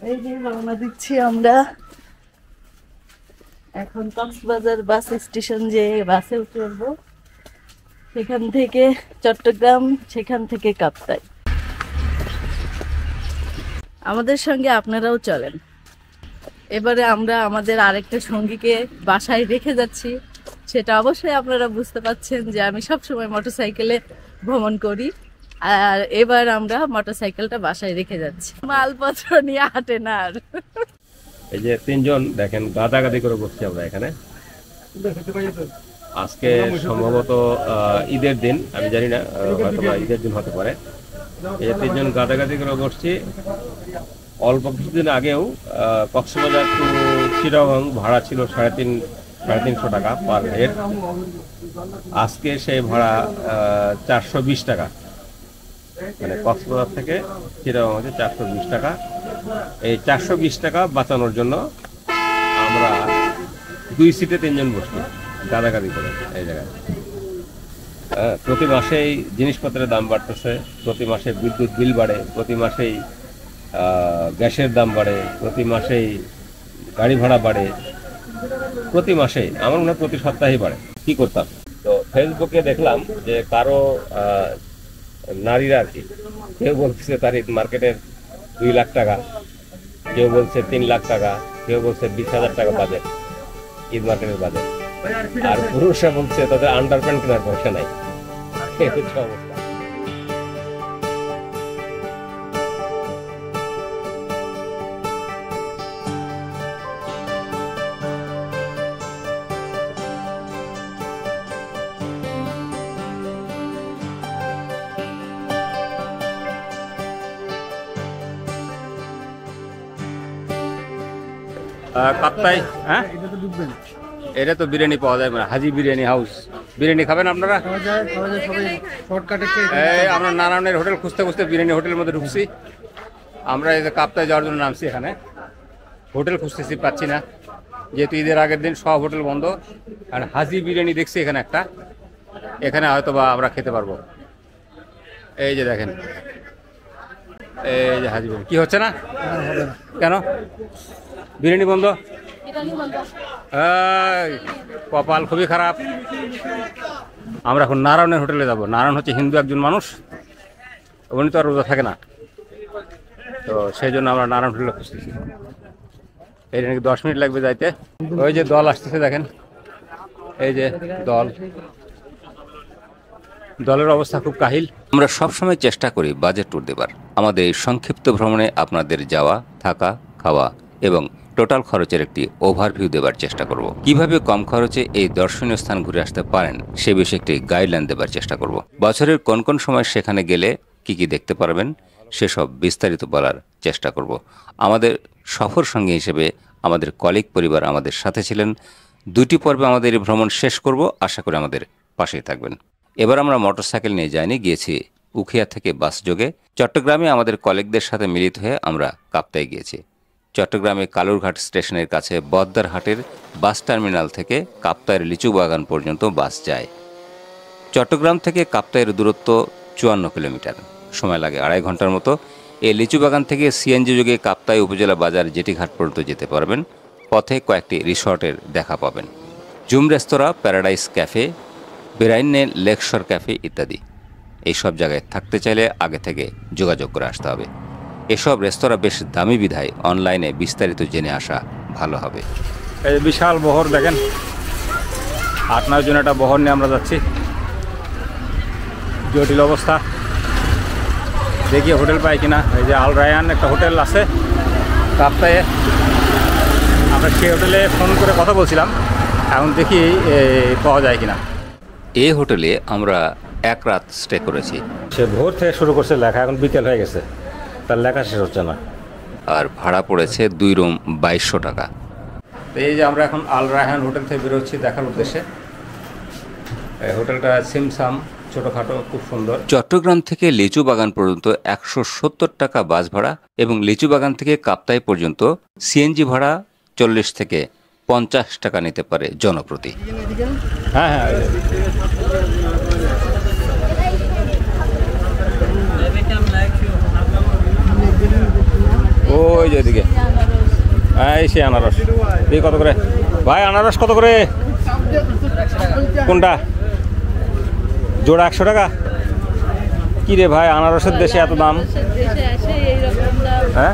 এই যে রওনা দিচ্ছি আমরা এখন কক্সবাজার বাস স্টেশন, যে বাসে উঠবো, সেখান থেকে চট্টগ্রাম, সেখান থেকে কাপ্তাই। আমাদের সঙ্গে আপনারাও চলেন। এবারে আমরা আমাদের আরেকটা সঙ্গীকে বাসায় রেখে যাচ্ছি। সেটা অবশ্যই আপনারা বুঝতে পারছেন যে আমি সবসময় মোটরসাইকেলে ভ্রমণ করি, আর এবার আমরা মোটরসাইকেলটা বাসায় রেখে যাচ্ছি। মালপত্র নিয়ে হাঁটে না আর। এই যে তিনজন দেখেন গাদাগাদি করে বসছি আমরা এখানে। আজকে সম্ভবত ঈদের দিন, আমি জানি না, হয়তো ঈদের দিন হতে পারে। এই তিনজন গাদাগাদি করে বসছি। অল্প কিছুদিন আগেও কক্সবাজার টু চিটাগং ভাড়া ছিল 350 টাকা পার হেড। আজকে সেই ভাড়া 420 টাকা, মানে কক্সবাজার থেকে চিটাগং হচ্ছে 420 টাকা। এই 420 টাকা বাঁচানোর জন্য আমরা 2 সিটে 3 জন বসছি গাদাগাদি করে এই জায়গায়। প্রতি মাসেই জিনিসপত্রের দাম বাড়তেছে, প্রতি মাসে বিদ্যুৎ বিল বাড়ে, প্রতি মাসেই গ্যাসের দাম বাড়ে, প্রতি মাসেই গাড়ি ভাড়া বাড়ে, প্রতি মাসেই, আমার মনে হয় প্রতি সপ্তাহেই বাড়ে। কি করতাম? তো ফেসবুকে দেখলাম যে কারো নারীরা আর কি, কেউ বলছে তার মার্কেটের 2 লাখ টাকা, কেউ বলছে 3 লাখ টাকা, কেউ বলছে 20,000 টাকা বাজেট, ঈদ মার্কেটের বাজেট। আর পুরুষরা বলছে তাদের আন্ডারপ্যান্ট কেনার পয়সা নাই। এই হচ্ছে অবস্থা। কাপ্তাই, হ্যাঁ এটা তো বিরিয়ানি পাওয়া যায়, মানে হাজি বিরিয়ানি হাউস। বিরিয়ানি খাবেন আপনারা? আমরা নারায়ণের হোটেল খুঁজতে খুঁজতে বিরিয়ানি হোটেলের মধ্যে ঢুকছি। আমরা এই যে কাপ্তাই যাওয়ার জন্য নামছি, এখানে হোটেল খুঁজতেছি, পাচ্ছি না, যেহেতু ঈদের আগের দিন সব হোটেল বন্ধ। আর হাজি বিরিয়ানি দেখছি এখানে একটা, এখানে হয়তো বা আমরা খেতে পারবো। এই যে দেখেন, এই যে হাজি বিরিয়ানি। কি হচ্ছে না কেন? বিরিয়ানি বন্ধ? কপাল খুবই খারাপ। আমরা এখন নারায়ণের হোটেলে যাব। নারায়ণ হচ্ছে হিন্দু একজন মানুষ, উনি তো আর রোজা থাকে না, তো সেই জন্য আমরা নারায়ণ হোটেলে খুঁজতেছি। এই নাকি 10 মিনিট লাগবে যাইতে। ওই যে দল আসতেছে দেখেন, এই যে দলের অবস্থা খুব কাহিল। আমরা সবসময় চেষ্টা করি বাজেট ট্যুর দেবার। আমাদের এই সংক্ষিপ্ত ভ্রমণে আপনাদের যাওয়া, থাকা, খাওয়া এবং টোটাল খরচের একটি ওভারভিউ দেবার চেষ্টা করব। কিভাবে কম খরচে এই দর্শনীয় স্থান ঘুরে আসতে পারেন সে বিষয়ে একটি গাইডলাইন দেবার চেষ্টা করব। বছরের কোন কোন সময় সেখানে গেলে কি কি দেখতে পারবেন সেসব বিস্তারিত বলার চেষ্টা করব। আমাদের সফর সঙ্গী হিসেবে আমাদের কলিগ পরিবার আমাদের সাথে ছিলেন। 2টি পর্বে আমাদের এই ভ্রমণ শেষ করব, আশা করি আমাদের পাশেই থাকবেন। এবার আমরা মোটরসাইকেল নিয়ে যাইনি, গিয়েছি উখিয়া থেকে বাস যোগে। চট্টগ্রামে আমাদের কলিগদের সাথে মিলিত হয়ে আমরা কাপ্তাই গিয়েছি। চট্টগ্রামে কালুরঘাট স্টেশনের কাছে বদ্দারহাটের বাস টার্মিনাল থেকে কাপ্তাইয়ের লিচু বাগান পর্যন্ত বাস যায়। চট্টগ্রাম থেকে কাপ্তাইয়ের দূরত্ব 54 কিলোমিটার, সময় লাগে 2.5 ঘন্টার মতো। এই লিচু বাগান থেকে সিএনজি যোগে কাপ্তাই উপজেলা বাজার জেটিঘাট পর্যন্ত যেতে পারবেন। পথে কয়েকটি রিসর্টের দেখা পাবেন, জুম রেস্তোরাঁ, প্যারাডাইস ক্যাফে, বেরাইনে লেকশর ক্যাফে ইত্যাদি। এইসব জায়গায় থাকতে চাইলে আগে থেকে যোগাযোগ করে আসতে হবে। এসব রেস্তোরাঁ বেশ দামি বিধায় অনলাইনে বিস্তারিত জেনে আসা ভালো হবে। এই বিশাল বহর দেখেন, 8-9 জন একটা বহর নিয়ে আমরা যাচ্ছি। জটিল অবস্থা, দেখি হোটেল পাই কিনা। এই যে আল রায়ান একটা হোটেল আছে কাপ্তাইয়ে, আমরা সেই হোটেলে ফোন করে কথা বলছিলাম, এখন দেখি পাওয়া যায় কিনা। এই হোটেলে আমরা 1 রাত স্টে করেছি। সে ভোর থেকে শুরু করছে লেখা, এখন বিকেল হয়ে গেছে, তার লেখা শেষ হচ্ছে না। আর ভাড়া পড়েছে 2 রুম 2200 টাকা। এই যে আমরা এখন আল রায়হান হোটেল থেকে বেরোচ্ছি দেখার উদ্দেশ্যে। এই হোটেলটা সিমসাম, ছোটোখাটো, খুব সুন্দর। চট্টগ্রাম থেকে লিচু বাগান পর্যন্ত 170 টাকা বাস ভাড়া এবং লিচু বাগান থেকে কাপ্তাই পর্যন্ত সিএনজি ভাড়া 40 থেকে 50 টাকা নিতে পারে জনপ্রতি। হ্যাঁ হ্যাঁ, ওই যে এদিকে এই সে আনারস এই কত করে ভাই? আনারস কত করে? কোনটা জোড়া 100 টাকা? কি রে ভাই, আনারসের দেশে এত দাম? হ্যাঁ,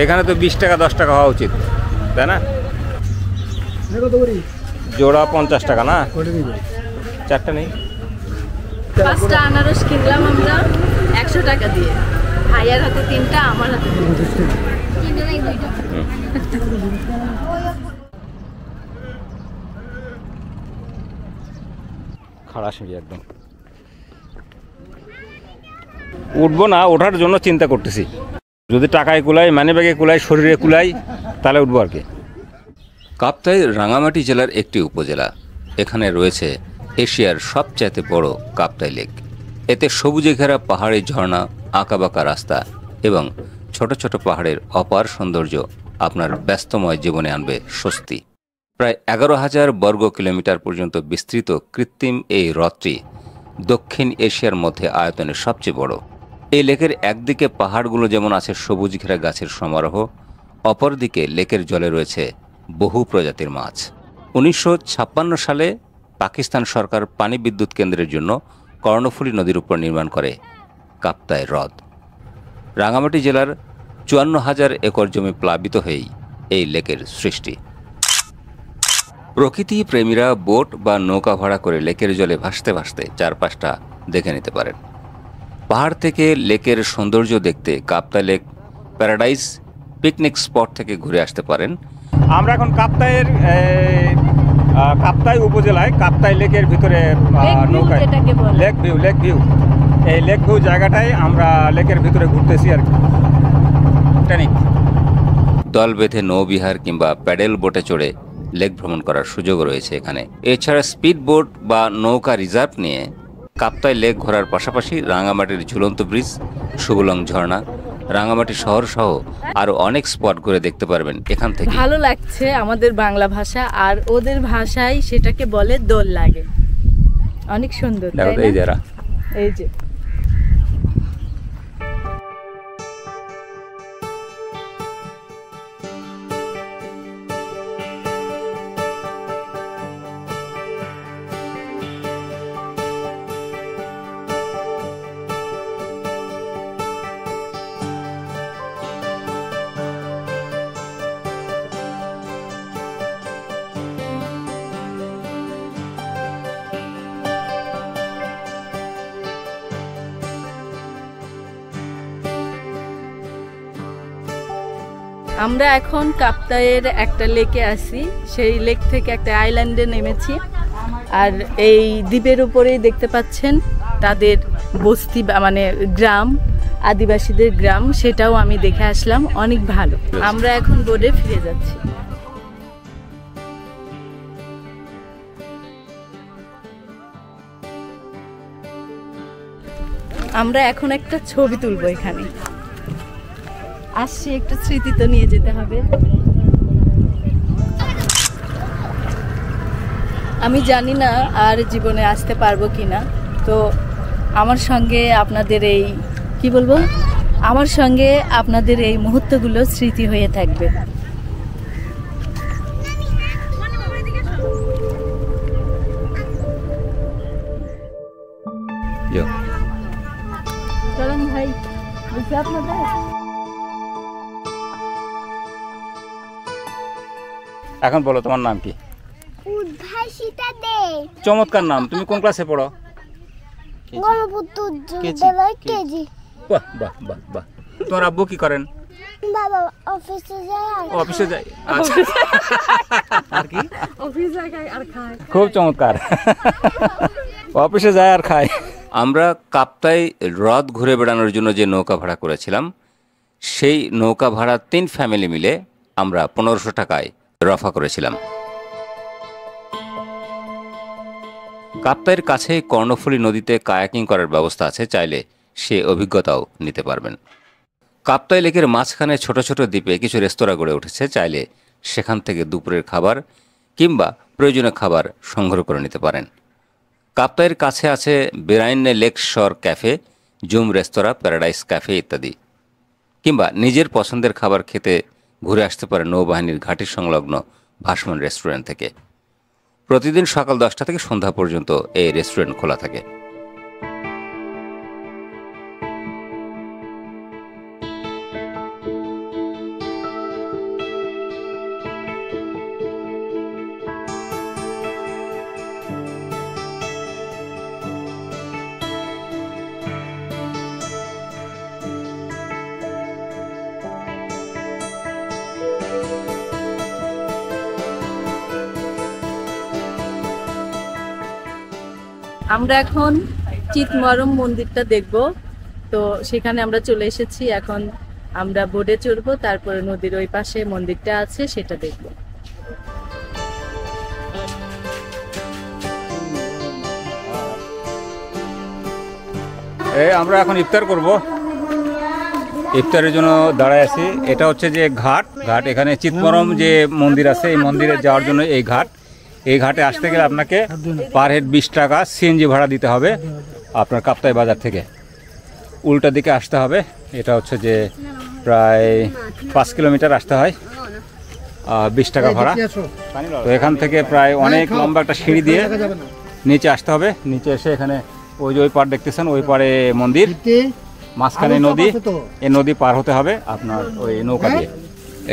এখানে তো 20 টাকা 10 টাকা হওয়া উচিত, তাই না? জোড়া 50 টাকা না? চারটা নেই? 5টা আনারস কিনলাম আমরা 100 টাকা দিয়ে। ভাইয়ার হাতে 3টা, আমার হাতে 3টা। খাড়া সিঁড়ি একদম, উঠবো না, ওঠার জন্য চিন্তা করতেছি। যদি টাকায় কুলাই, মানি ব্যাগে কুলাই, শরীরে কুলাই, তাহলে উঠবো আর কি। কাপ্তাই রাঙামাটি জেলার একটি উপজেলা। এখানে রয়েছে এশিয়ার সবচাইতে বড় কাপ্তাই লেক। এতে সবুজে ঘেরা পাহাড়ি ঝর্ণা, আঁকাবাঁকা রাস্তা এবং ছোট ছোট পাহাড়ের অপার সৌন্দর্য আপনার ব্যস্তময় জীবনে আনবে স্বস্তি। প্রায় 11,000 বর্গ কিলোমিটার পর্যন্ত বিস্তৃত কৃত্রিম এই হ্রদটি দক্ষিণ এশিয়ার মধ্যে আয়তনে সবচেয়ে বড়। এই লেকের একদিকে পাহাড়গুলো যেমন আছে সবুজ ঘেরা গাছের সমারোহ, অপরদিকে লেকের জলে রয়েছে বহু প্রজাতির মাছ। 1956 সালে পাকিস্তান সরকার পানি বিদ্যুৎ কেন্দ্রের জন্য কর্ণফুলী নদীর উপর নির্মাণ করে কাপ্তাই হ্রদ। রাঙামাটি জেলার 54,000 একর জমি প্লাবিত হয়েই এই লেকের সৃষ্টি। প্রকৃতি প্রেমীরা বোট বা নৌকা ভাড়া করে লেকের জলে ভাসতে ভাসতে চারপাশটা দেখে নিতে পারেন। পাহাড় থেকে লেকের সৌন্দর্য দেখতে Kaptai lake paradise picnic spot থেকে ঘুরে আসতে পারেন। আমরা এখন কাপ্তাই উপজেলায় কাপ্তাই লেকের ভিতরে নৌকায়, লেক ভিউ, এই লেক ভিউ জায়গাটায় আমরা লেকের ভিতরে ঘুরতেছি আর কি। দল বেঁধে নৌবিহার কিংবা প্যাডেল বোটে চড়ে লেক ভ্রমণ করার সুযোগ রয়েছে এখানে। এছাড়া স্পিড বোট বা নৌকা রিজার্ভ নিয়ে কাপ্তাই লেক ঘোরার পাশাপাশি রাঙামাটির ঝুলন্ত ব্রিজ, সুবলং ঝর্ণা, রাঙামাটি শহর সহ আরো অনেক স্পট ঘুরে দেখতে পারবেন এখান থেকে। ভালো লাগছে আমাদের বাংলা ভাষা, আর ওদের ভাষায় সেটাকে বলে দোল লাগে। অনেক সুন্দর, তাই না? এই যারা, এই যে আমরা এখন কাপ্তাইয়ের একটা লেকে আছি। সেই লেক থেকে একটা আইল্যান্ডে নেমেছি, আর এই দ্বীপের উপরেই দেখতে পাচ্ছেন তাদের বস্তি মানে গ্রাম, আদিবাসীদের গ্রাম, সেটাও আমি দেখে আসলাম। অনেক ভালো। আমরা এখন বোটে ফিরে যাচ্ছি। আমরা এখন একটা ছবি তুলবো এখানে। আসছি, একটা স্মৃতি তো নিয়ে যেতে হবে। আমি জানি না আর জীবনে আসতে পারবো কিনা, তো আমার সঙ্গে আপনাদের এই কি বলবো, আমার সঙ্গে আপনাদের এই মুহূর্তগুলো স্মৃতি হয়ে থাকবে। চলুন ভাই, বুঝতে আপনাদের এখন বলো তোমার নাম কি? উদ্ভাসিতা দে। চমৎকার নাম। তুমি কোন ক্লাসে পড়ো? গণপূর্ত বিদ্যালয় কেজি। বাহ বাহ বাহ বাহ। তোমার আব্বু কি করেন? বাবা অফিসে যায়। অফিসে যায়। আচ্ছা, আর কি? অফিসে যায় আর খায়। খুব চমৎকার। অফিসে যায় আর খায়। আমরা কাপ্তাই হ্রদ ঘুরে বেড়ানোর জন্য যে নৌকা ভাড়া করেছিলাম, সেই নৌকা ভাড়া 3 ফ্যামিলি মিলে আমরা 1500 টাকায় রফা করেছিলাম। কাপ্তাইয়ের কাছেই কর্ণফুলী নদীতে কায়াকিং করার ব্যবস্থা আছে, চাইলে সে অভিজ্ঞতাও নিতে পারবেন। কাপ্তাই লেকের মাঝখানে ছোট ছোট দ্বীপে কিছু রেস্তোরাঁ গড়ে উঠেছে, চাইলে সেখান থেকে দুপুরের খাবার কিংবা প্রয়োজনীয় খাবার সংগ্রহ করে নিতে পারেন। কাপ্তাইয়ের কাছে আছে বেরাইন্নে লেক শর ক্যাফে, জুম রেস্তোরাঁ, প্যারাডাইস ক্যাফে ইত্যাদি, কিংবা নিজের পছন্দের খাবার খেতে ঘুরে আসতে পারে নৌবাহিনীর ঘাঁটি সংলগ্ন ভাসমান রেস্টুরেন্ট থেকে। প্রতিদিন সকাল 10টা থেকে সন্ধ্যা পর্যন্ত এই রেস্টুরেন্ট খোলা থাকে। আমরা এখন চিতমরম মন্দিরটা দেখব, তো সেখানে আমরা চলে এসেছি। এখন আমরা বোটে চড়বো, তারপরে নদীর ওই পাশে মন্দিরটা আছে সেটা দেখব। আমরা এখন ইফতার করব। ইফতারের জন্য দাঁড়ায় আছি। এটা হচ্ছে যে ঘাট, এখানে চিতমরম যে মন্দির আছে এই মন্দিরে যাওয়ার জন্য এই ঘাট। এই ঘাটে আসতে গেলে আপনাকে পার হেড 20 টাকা সিএনজি ভাড়া দিতে হবে আপনার কাপ্তাই বাজার থেকে। উল্টা দিকে আসতে হবে। এটা হচ্ছে যে প্রায় 5 কিলোমিটার আসতে হয়, 20 টাকা ভাড়া। তো এখান থেকে প্রায় অনেক লম্বা একটা সিঁড়ি দিয়ে নিচে আসতে হবে। নিচে এসে এখানে ওই যে ওই পাড় দেখতেছেন, ওই পাড়ে মন্দির, মাঝখানে নদী। এই নদী পার হতে হবে আপনার ওই নৌকা দিয়ে।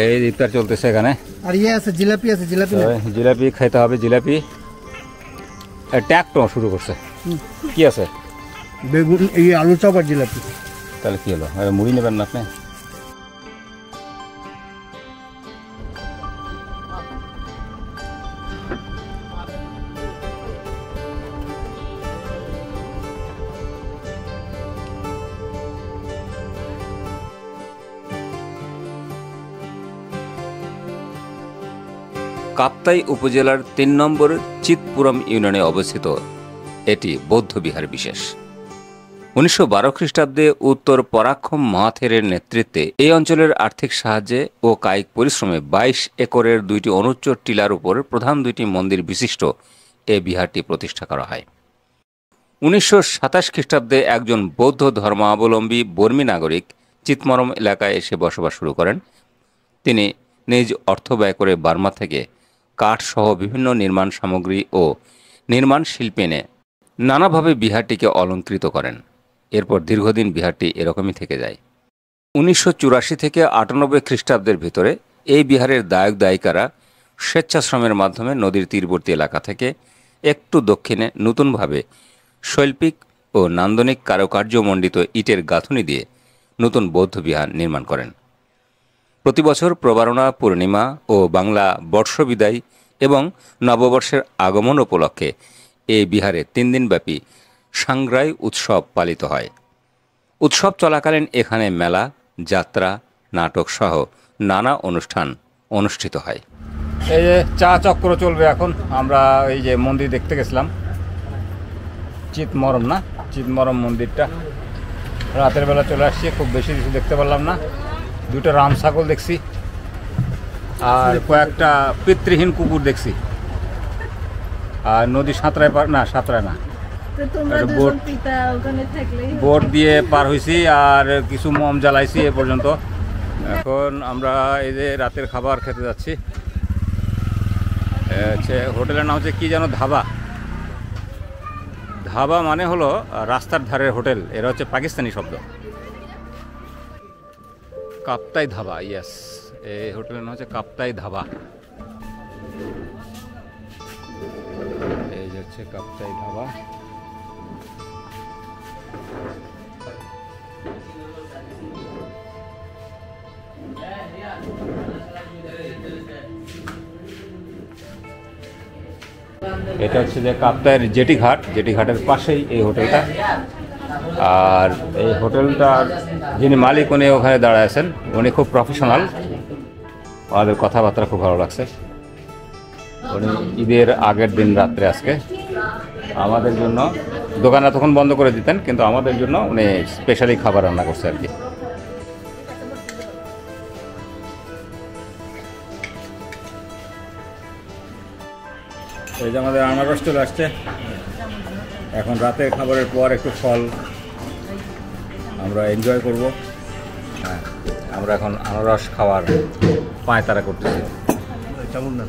এই ইফতার চলতেছে এখানে। আর ইয়ে আছে, জিলাপি আছে, জিলাপি খাইতে হবে। জিলাপি ট্যাকটো শুরু করছে। কি আছে? বেগুন, এই আলু চপ আর জিলাপি। তাহলে কি হলো, মুড়ি নেবেন না আপনি? কাপ্তাই উপজেলার 3 নম্বর চিতপুরম ইউনিয়নে অবস্থিত এটি বৌদ্ধ বিহার বিশেষ। 1912 খ্রিস্টাব্দে উত্তর পরাক্রম মহাথেরের নেতৃত্বে এই অঞ্চলের আর্থিক সাহায্যে ও কায়িক পরিশ্রমে 22 একরের 2টি অনুচ্চ টিলার উপর প্রধান 2টি মন্দির বিশিষ্ট এ বিহারটি প্রতিষ্ঠা করা হয়। 1927 খ্রিস্টাব্দে একজন বৌদ্ধ ধর্মাবলম্বী বর্মী নাগরিক চিতমরম এলাকায় এসে বসবাস শুরু করেন। তিনি নিজ অর্থ ব্যয় করে বার্মা থেকে কাঠসহ বিভিন্ন নির্মাণ সামগ্রী ও নির্মাণ শিল্পে এনে নানাভাবে বিহারটিকে অলঙ্কৃত করেন। এরপর দীর্ঘদিন বিহারটি এরকমই থেকে যায়। 1984 থেকে 98 খ্রিস্টাব্দের ভিতরে এই বিহারের দায়ক দায়িকারা স্বেচ্ছাশ্রমের মাধ্যমে নদীর তীরবর্তী এলাকা থেকে একটু দক্ষিণে নতুনভাবে শৈল্পিক ও নান্দনিক কারুকার্যমণ্ডিত ইটের গাঁথুনি দিয়ে নতুন বৌদ্ধ বিহার নির্মাণ করেন। প্রতি বছর প্রবারণা পূর্ণিমা ও বাংলা বর্ষবিদায় এবং নববর্ষের আগমন উপলক্ষে এই বিহারে 3 দিনব্যাপী সাংগ্রাই উৎসব পালিত হয়। উৎসব চলাকালীন এখানে মেলা, যাত্রা, নাটক সহ নানা অনুষ্ঠান অনুষ্ঠিত হয়। এই যে চা চক্র চলবে এখন। আমরা এই যে মন্দির দেখতে গেছিলাম, চিতমরম না, চিতমরম মন্দিরটা রাতের বেলা চলে আসছি। খুব বেশি কিছু দেখতে পারলাম না। 2টা রাম ছাগল দেখছি আর কয়েকটা পিতৃহীন কুকুর দেখছি। আর নদী সাঁতরায় না, বোট দিয়ে পার হয়েছি আর কিছু মম জ্বালাইছি এ পর্যন্ত। এখন আমরা এই যে রাতের খাবার খেতে যাচ্ছি। হোটেলের নাম হচ্ছে কি যেন, ধাবা মানে হলো রাস্তার ধারের হোটেল। এরা হচ্ছে পাকিস্তানি শব্দ। কাপ্তাই ধাবা, ইয়েস, এই হোটেলের নাম হচ্ছে কাপ্তাই ধাবা। এই হচ্ছে কাপ্তাই ধাবা। এটা হচ্ছে যে কাপ্তাইয়ের জেটি ঘাটের পাশেই এই হোটেলটা। আর এই হোটেলটার যিনি মালিক উনি ওখানে দাঁড়ায় আছেন। উনি খুব প্রফেশনাল, আমাদের কথাবার্তা খুব ভালো লাগছে। উনি ঈদের আগের দিন রাত্রে আজকে আমাদের জন্য, দোকানটা তখন বন্ধ করে দিতেন, কিন্তু আমাদের জন্য উনি স্পেশালি খাবার রান্না করছে আর কি। এই যে আমাদের আনারস চলে আসছে। এখন রাতের খাবারের পর একটু ফল আমরা এনজয় করব। হ্যাঁ, আমরা এখন আনারস খাওয়ার পায়তারা করতেছি। কেমন না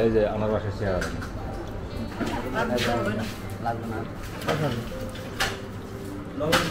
এই যে আনারসের চেহারা। লবণ